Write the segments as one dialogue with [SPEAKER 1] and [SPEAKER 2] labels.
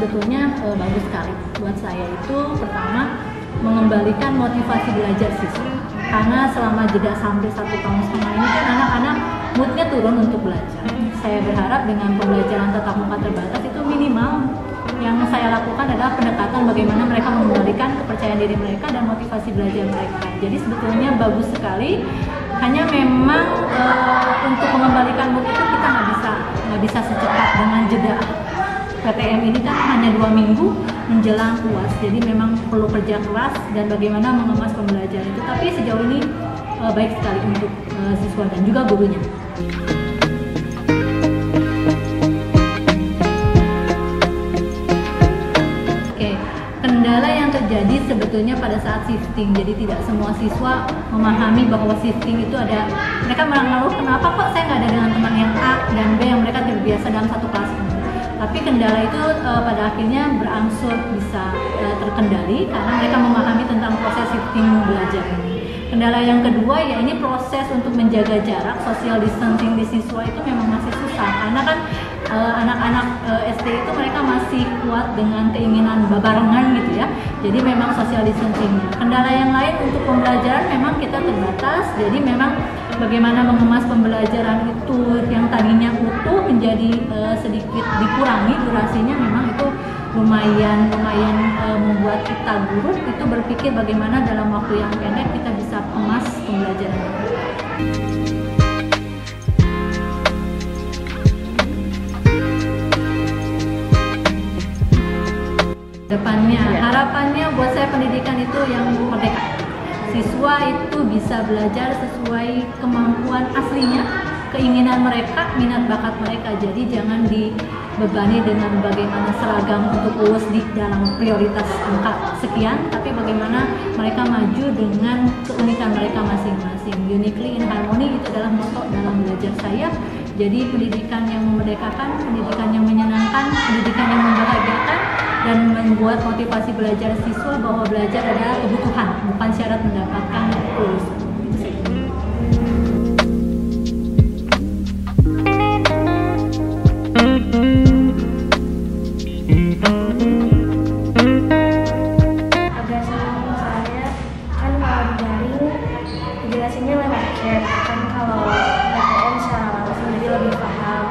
[SPEAKER 1] sebetulnya bagus sekali. Buat saya itu pertama mengembalikan motivasi belajar siswa. Karena selama jeda sampai 1,5 tahun ini kan anak-anak moodnya turun untuk belajar. Saya berharap dengan pembelajaran tatap muka terbatas itu minimal yang saya lakukan adalah pendekatan bagaimana mereka mengembalikan kepercayaan diri mereka dan motivasi belajar mereka. Jadi sebetulnya bagus sekali. Hanya memang untuk mengembalikan mood itu kita nggak bisa secepat dengan jeda. PTM ini kan hanya 2 minggu menjelang UAS, jadi memang perlu kerja keras dan bagaimana mengemas pembelajaran itu. Tapi sejauh ini baik sekali untuk siswa dan juga gurunya. Kendala yang terjadi sebetulnya pada saat shifting, jadi tidak semua siswa memahami bahwa shifting itu ada. Mereka mengeluh, kenapa kok saya nggak ada dengan teman yang A dan B yang mereka terbiasa dalam satu kelas. Tapi kendala itu pada akhirnya berangsur bisa terkendali karena mereka memahami tentang proses shifting belajar ini. Kendala yang kedua ya ini proses untuk menjaga jarak, social distancing di siswa itu memang masih susah karena kan anak-anak SD itu mereka masih kuat dengan keinginan barengan gitu ya. Jadi memang social distancingnya. Kendala yang lain untuk pembelajaran memang kita terbatas. Jadi memang bagaimana mengemas pembelajaran itu yang tadinya utuh menjadi sedikit dikurangi durasinya, memang itu lumayan membuat kita guru itu berpikir bagaimana dalam waktu yang pendek kita bisa kemas pembelajaran. Depannya, harapannya buat saya pendidikan itu yang merdeka. Siswa itu bisa belajar sesuai kemampuan aslinya, keinginan mereka, minat bakat mereka. Jadi jangan dibebani dengan bagaimana seragam untuk lulus di dalam prioritas angka sekian, tapi bagaimana mereka maju dengan keunikan mereka masing-masing. Uniquely in harmony itu adalah motto dalam belajar saya. Jadi pendidikan yang memerdekakan, pendidikan yang menyenangkan, pendidikan yang membahagiakan, dan membuat motivasi belajar siswa bahwa belajar adalah kebutuhan, bukan syarat mendapatkan lulusan.
[SPEAKER 2] Agak senang saya kan kalau di daring dijelasinnya lewat chat, kan kalau PTM secara langsung jadi lebih paham.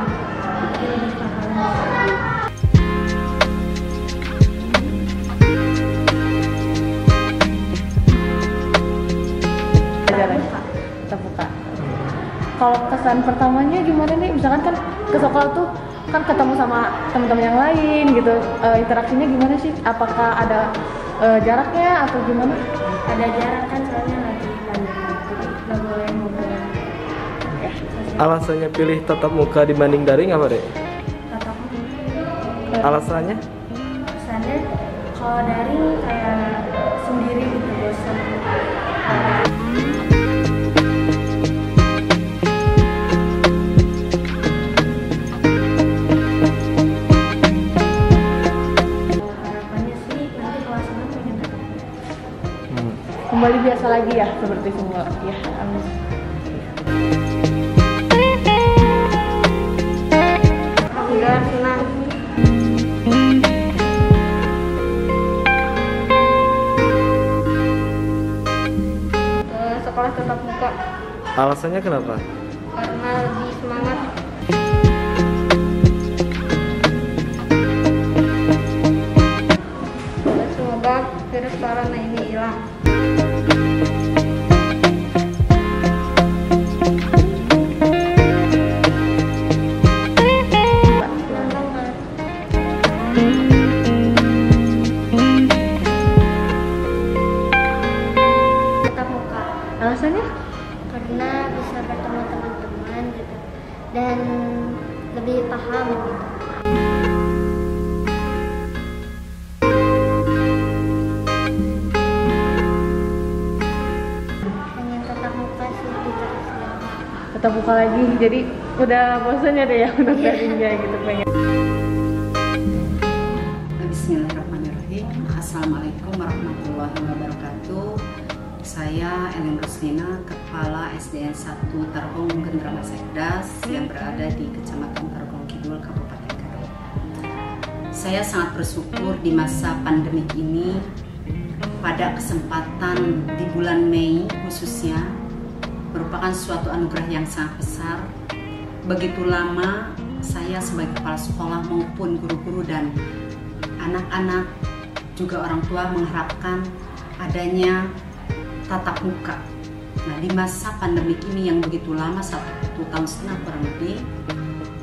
[SPEAKER 3] Terbuka. Kalau kesan pertamanya gimana nih? Misalkan kan ke sekolah tuh kan ketemu sama teman-teman yang lain gitu, interaksinya gimana sih? Apakah ada jaraknya atau gimana?
[SPEAKER 2] Ada jarak kan soalnya lagi pandemi, jadi nggak boleh ngobrol.
[SPEAKER 4] Alasannya pilih tatap muka dibanding daring apa deh?
[SPEAKER 2] Tatap muka.
[SPEAKER 4] Alasannya?
[SPEAKER 2] Alasannya kalau daring kayak sendiri gitu, bosan.
[SPEAKER 3] Kembali biasa lagi ya, seperti semula ya. Amin.
[SPEAKER 2] Alhamdulillah senang. Sekolah tetap muka.
[SPEAKER 4] Alasannya kenapa?
[SPEAKER 2] Karena lebih semangat. Semoga virus corona ini hilang. Tetap muka.
[SPEAKER 3] Alasannya?
[SPEAKER 2] Karena bisa bertemu teman-teman gitu dan lebih paham gitu. Pengen tetap muka sih diteruskan.
[SPEAKER 3] Tetap buka lagi, jadi udah bosan ya deh ya untuk daringnya gitu pengen.
[SPEAKER 5] Bismillahirrahmanirrahim. Assalamualaikum warahmatullahi wabarakatuh. Saya Ellen Rusnina, Kepala SDN 1 Tarogong Gendrama Sekdas yang berada di Kecamatan Tarogong Kidul, Kabupaten Karo. Saya sangat bersyukur di masa pandemik ini, pada kesempatan di bulan Mei khususnya, merupakan suatu anugerah yang sangat besar. Begitu lama saya sebagai kepala sekolah maupun guru-guru dan anak-anak juga orang tua mengharapkan adanya tatap muka. Nah, di masa pandemik ini yang begitu lama, 1,5 tahun kurang lebih,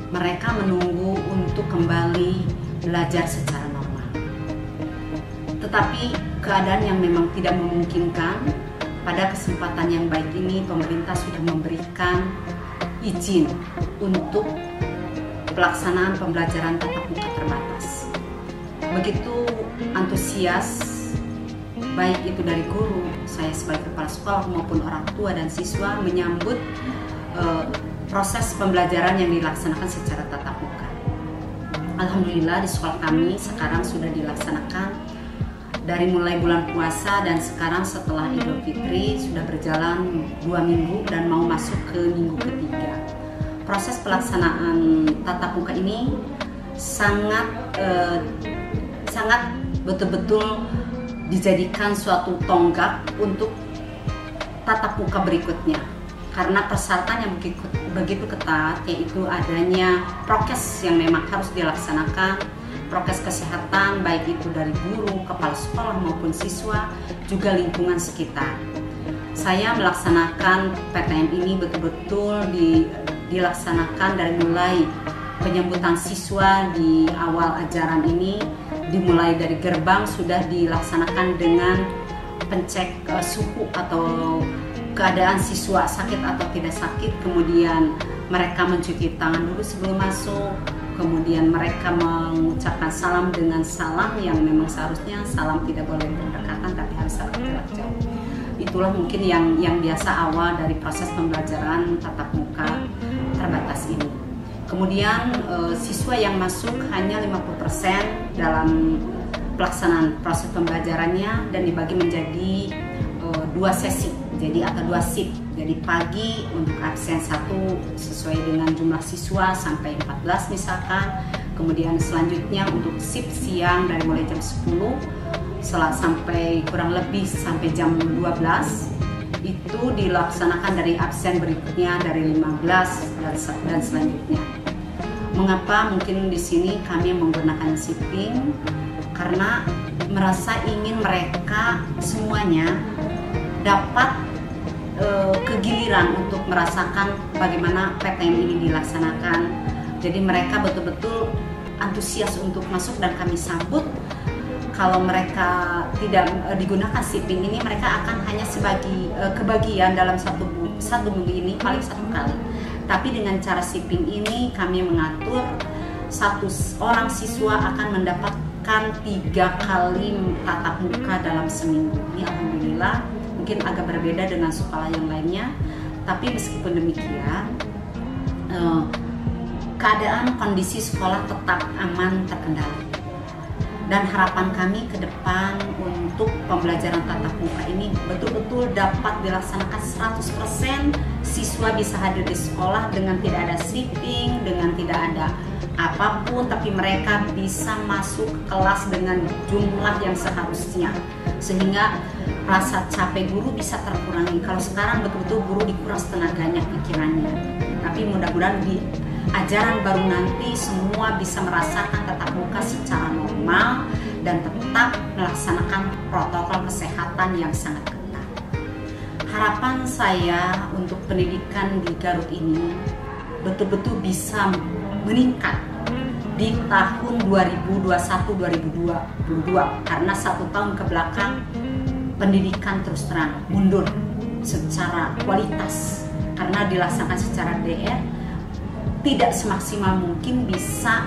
[SPEAKER 5] mereka menunggu untuk kembali belajar secara normal. Tetapi keadaan yang memang tidak memungkinkan, pada kesempatan yang baik ini pemerintah sudah memberikan izin untuk pelaksanaan pembelajaran tatap muka terbatas. Begitu antusias baik itu dari guru, saya sebagai kepala sekolah maupun orang tua dan siswa menyambut proses pembelajaran yang dilaksanakan secara tatap muka. Alhamdulillah di sekolah kami sekarang sudah dilaksanakan dari mulai bulan puasa dan sekarang setelah Idul Fitri sudah berjalan 2 minggu dan mau masuk ke minggu ketiga. Proses pelaksanaan tatap muka ini sangat betul-betul dijadikan suatu tonggak untuk tatap muka berikutnya, karena persyaratan yang begitu ketat, yaitu adanya prokes yang memang harus dilaksanakan, prokes kesehatan baik itu dari guru, kepala sekolah maupun siswa, juga lingkungan sekitar. Saya melaksanakan PTM ini betul-betul dilaksanakan dari mulai penyambutan siswa di awal ajaran ini, dimulai dari gerbang sudah dilaksanakan dengan pencek suhu atau keadaan siswa sakit atau tidak sakit, kemudian mereka mencuci tangan dulu sebelum masuk, kemudian mereka mengucapkan salam dengan salam yang memang seharusnya salam tidak boleh berdekatan tapi harus jarak jauh. Itulah mungkin yang biasa awal dari proses pembelajaran tatap muka terbatas ini. Kemudian siswa yang masuk hanya 50% dalam pelaksanaan proses pembelajarannya dan dibagi menjadi 2 sesi, jadi atau 2 shift. Jadi pagi untuk absen 1 sesuai dengan jumlah siswa sampai 14 misalkan. Kemudian selanjutnya untuk shift siang dari mulai jam 10 sampai kurang lebih sampai jam 12 itu dilaksanakan dari absen berikutnya dari 15 dan selanjutnya. Mengapa mungkin di sini kami menggunakan shifting? Karena merasa ingin mereka semuanya dapat kegiliran untuk merasakan bagaimana PTM ini dilaksanakan. Jadi mereka betul-betul antusias untuk masuk dan kami sambut. Kalau mereka tidak digunakan shifting ini, mereka akan hanya kebagian dalam satu minggu ini paling 1 kali. Tapi dengan cara shifting ini kami mengatur 1 orang siswa akan mendapatkan 3 kali tatap muka dalam seminggu. Ini alhamdulillah mungkin agak berbeda dengan sekolah yang lainnya, tapi meskipun demikian keadaan kondisi sekolah tetap aman terkendali. Dan harapan kami ke depan untuk pembelajaran tatap muka ini betul-betul dapat dilaksanakan 100%, siswa bisa hadir di sekolah dengan tidak ada shifting, dengan tidak ada apapun, tapi mereka bisa masuk kelas dengan jumlah yang seharusnya, sehingga rasa capek guru bisa terkurangi. Kalau sekarang betul-betul guru dikuras tenaganya, pikirannya, tapi mudah-mudahan di ajaran baru nanti semua bisa merasakan tatap muka secara normal dan tetap melaksanakan protokol kesehatan yang sangat ketat. Harapan saya untuk pendidikan di Garut ini betul-betul bisa meningkat di tahun 2021-2022, karena 1 tahun ke belakang pendidikan terus terang mundur secara kualitas karena dilaksanakan secara DR. Tidak semaksimal mungkin bisa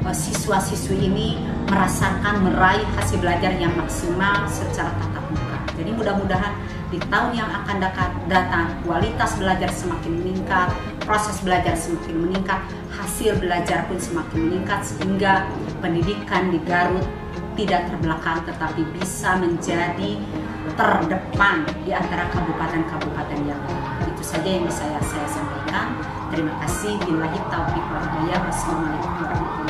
[SPEAKER 5] siswa-siswi ini meraih hasil belajar yang maksimal secara tatap muka. Jadi mudah-mudahan di tahun yang akan datang kualitas belajar semakin meningkat, proses belajar semakin meningkat, hasil belajar pun semakin meningkat, sehingga pendidikan di Garut tidak terbelakang tetapi bisa menjadi terdepan di antara kabupaten-kabupaten yang lain. Itu saja yang bisa saya sampaikan. Terima kasih. Billahi taufiq wal hidayah. Wassalamualaikum warahmatullahi wabarakatuh.